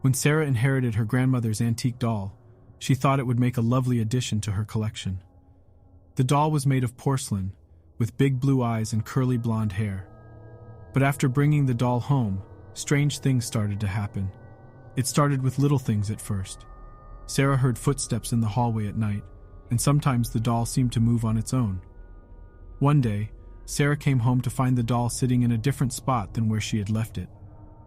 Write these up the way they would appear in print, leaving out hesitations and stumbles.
When Sarah inherited her grandmother's antique doll, she thought it would make a lovely addition to her collection. The doll was made of porcelain, with big blue eyes and curly blonde hair. But after bringing the doll home, strange things started to happen. It started with little things at first. Sarah heard footsteps in the hallway at night, and sometimes the doll seemed to move on its own. One day, Sarah came home to find the doll sitting in a different spot than where she had left it.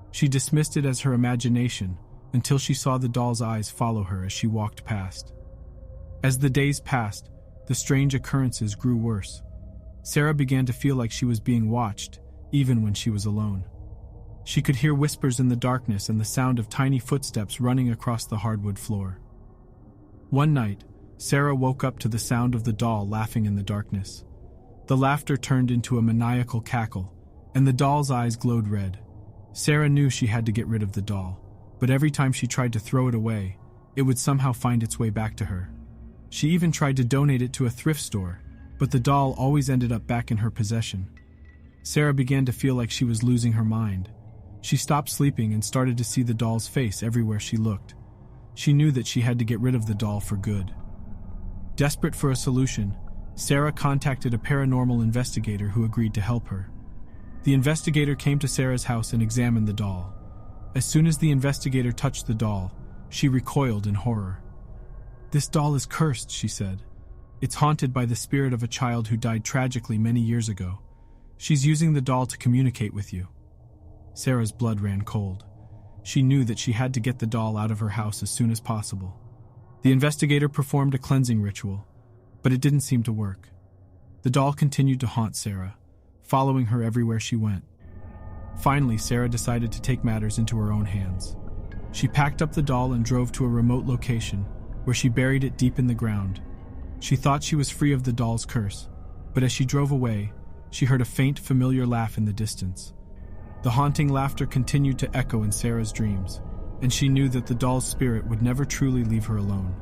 She dismissed it as her imagination until she saw the doll's eyes follow her as she walked past. As the days passed, the strange occurrences grew worse. Sarah began to feel like she was being watched, even when she was alone. She could hear whispers in the darkness and the sound of tiny footsteps running across the hardwood floor. One night, Sarah woke up to the sound of the doll laughing in the darkness. The laughter turned into a maniacal cackle, and the doll's eyes glowed red. Sarah knew she had to get rid of the doll, but every time she tried to throw it away, it would somehow find its way back to her. She even tried to donate it to a thrift store, but the doll always ended up back in her possession. Sarah began to feel like she was losing her mind. She stopped sleeping and started to see the doll's face everywhere she looked. She knew that she had to get rid of the doll for good. Desperate for a solution, Sarah contacted a paranormal investigator who agreed to help her. The investigator came to Sarah's house and examined the doll. As soon as the investigator touched the doll, she recoiled in horror. "This doll is cursed," she said. "It's haunted by the spirit of a child who died tragically many years ago. She's using the doll to communicate with you." Sarah's blood ran cold. She knew that she had to get the doll out of her house as soon as possible. The investigator performed a cleansing ritual, but it didn't seem to work. The doll continued to haunt Sarah, following her everywhere she went. Finally, Sarah decided to take matters into her own hands. She packed up the doll and drove to a remote location, where she buried it deep in the ground. She thought she was free of the doll's curse, but as she drove away, she heard a faint, familiar laugh in the distance. The haunting laughter continued to echo in Sarah's dreams, and she knew that the doll's spirit would never truly leave her alone.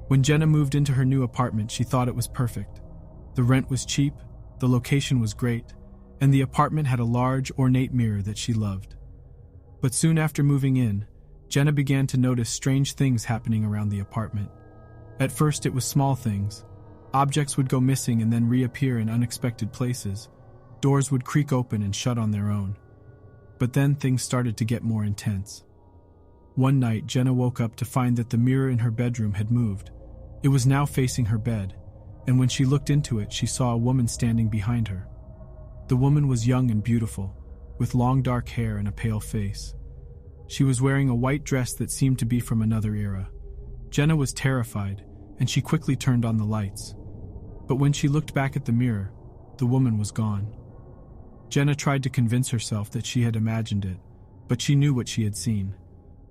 When Jenna moved into her new apartment, she thought it was perfect. The rent was cheap, the location was great, and the apartment had a large, ornate mirror that she loved. But soon after moving in, Jenna began to notice strange things happening around the apartment. At first it was small things. Objects would go missing and then reappear in unexpected places. Doors would creak open and shut on their own. But then things started to get more intense. One night, Jenna woke up to find that the mirror in her bedroom had moved. It was now facing her bed, and when she looked into it, she saw a woman standing behind her. The woman was young and beautiful, with long dark hair and a pale face. She was wearing a white dress that seemed to be from another era. Jenna was terrified, and she quickly turned on the lights. But when she looked back at the mirror, the woman was gone. Jenna tried to convince herself that she had imagined it, but she knew what she had seen.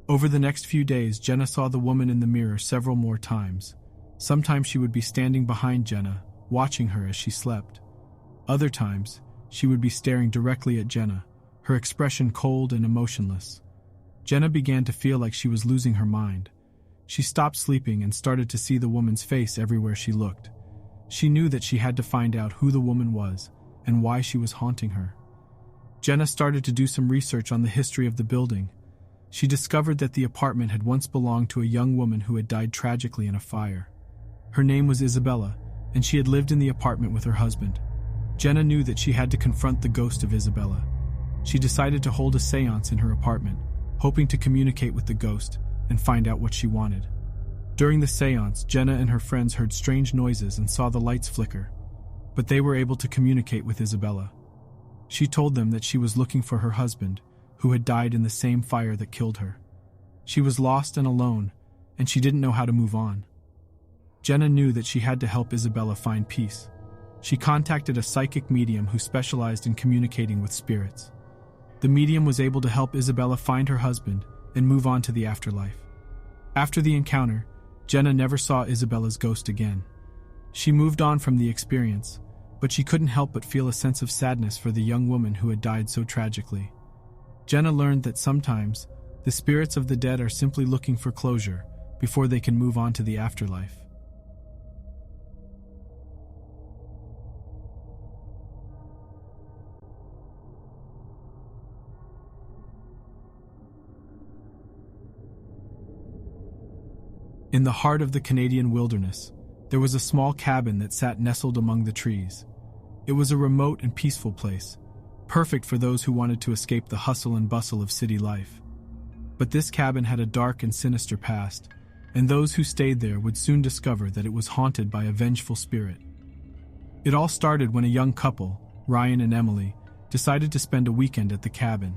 Over the next few days, Jenna saw the woman in the mirror several more times. Sometimes she would be standing behind Jenna, watching her as she slept. Other times, she would be staring directly at Jenna, her expression cold and emotionless. Jenna began to feel like she was losing her mind. She stopped sleeping and started to see the woman's face everywhere she looked. She knew that she had to find out who the woman was and why she was haunting her. Jenna started to do some research on the history of the building. She discovered that the apartment had once belonged to a young woman who had died tragically in a fire. Her name was Isabella, and she had lived in the apartment with her husband. Jenna knew that she had to confront the ghost of Isabella. She decided to hold a seance in her apartment, hoping to communicate with the ghost and find out what she wanted. During the seance, Jenna and her friends heard strange noises and saw the lights flicker, but they were able to communicate with Isabella. She told them that she was looking for her husband, who had died in the same fire that killed her. She was lost and alone, and she didn't know how to move on. Jenna knew that she had to help Isabella find peace. She contacted a psychic medium who specialized in communicating with spirits. The medium was able to help Isabella find her husband and move on to the afterlife. After the encounter, Jenna never saw Isabella's ghost again. She moved on from the experience, but she couldn't help but feel a sense of sadness for the young woman who had died so tragically. Jenna learned that sometimes the spirits of the dead are simply looking for closure before they can move on to the afterlife. In the heart of the Canadian wilderness, there was a small cabin that sat nestled among the trees. It was a remote and peaceful place, perfect for those who wanted to escape the hustle and bustle of city life. But this cabin had a dark and sinister past, and those who stayed there would soon discover that it was haunted by a vengeful spirit. It all started when a young couple, Ryan and Emily, decided to spend a weekend at the cabin.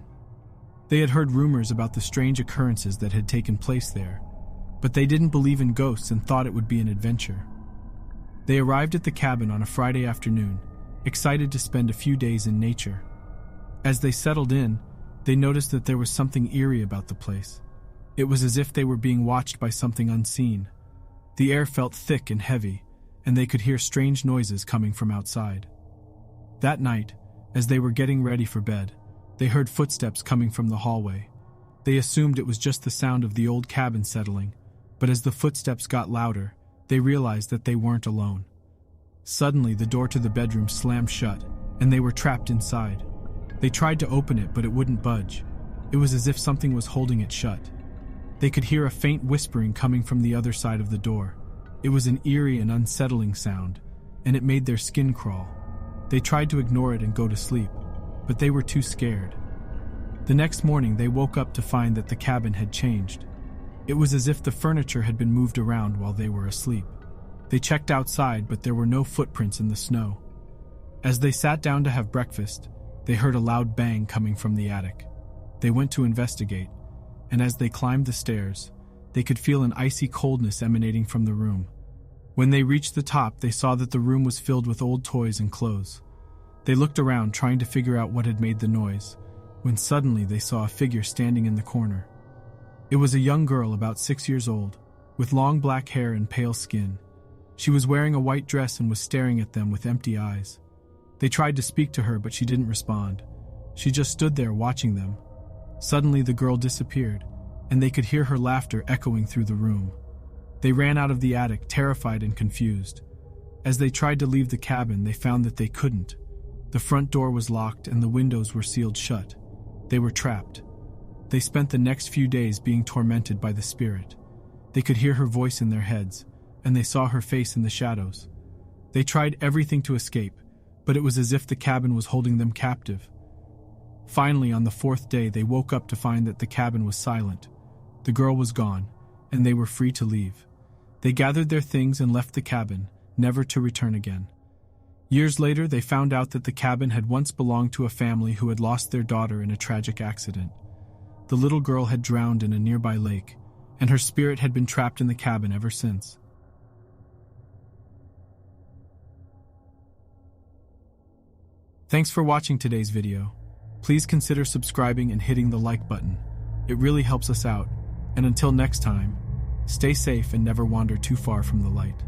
They had heard rumors about the strange occurrences that had taken place there, but they didn't believe in ghosts and thought it would be an adventure. They arrived at the cabin on a Friday afternoon, excited to spend a few days in nature. As they settled in, they noticed that there was something eerie about the place. It was as if they were being watched by something unseen. The air felt thick and heavy, and they could hear strange noises coming from outside. That night, as they were getting ready for bed, they heard footsteps coming from the hallway. They assumed it was just the sound of the old cabin settling, but as the footsteps got louder, they realized that they weren't alone. Suddenly, the door to the bedroom slammed shut, and they were trapped inside. They tried to open it, but it wouldn't budge. It was as if something was holding it shut. They could hear a faint whispering coming from the other side of the door. It was an eerie and unsettling sound, and it made their skin crawl. They tried to ignore it and go to sleep, but they were too scared. The next morning, they woke up to find that the cabin had changed. It was as if the furniture had been moved around while they were asleep. They checked outside, but there were no footprints in the snow. As they sat down to have breakfast, they heard a loud bang coming from the attic. They went to investigate, and as they climbed the stairs, they could feel an icy coldness emanating from the room. When they reached the top, they saw that the room was filled with old toys and clothes. They looked around, trying to figure out what had made the noise, when suddenly they saw a figure standing in the corner. It was a young girl about 6 years old, with long black hair and pale skin. She was wearing a white dress and was staring at them with empty eyes. They tried to speak to her, but she didn't respond. She just stood there watching them. Suddenly, the girl disappeared, and they could hear her laughter echoing through the room. They ran out of the attic, terrified and confused. As they tried to leave the cabin, they found that they couldn't. The front door was locked and the windows were sealed shut. They were trapped. They spent the next few days being tormented by the spirit. They could hear her voice in their heads, and they saw her face in the shadows. They tried everything to escape, but it was as if the cabin was holding them captive. Finally, on the 4th day, they woke up to find that the cabin was silent. The girl was gone, and they were free to leave. They gathered their things and left the cabin, never to return again. Years later, they found out that the cabin had once belonged to a family who had lost their daughter in a tragic accident. The little girl had drowned in a nearby lake, and her spirit had been trapped in the cabin ever since. Thanks for watching today's video. Please consider subscribing and hitting the like button. It really helps us out. And until next time, stay safe and never wander too far from the light.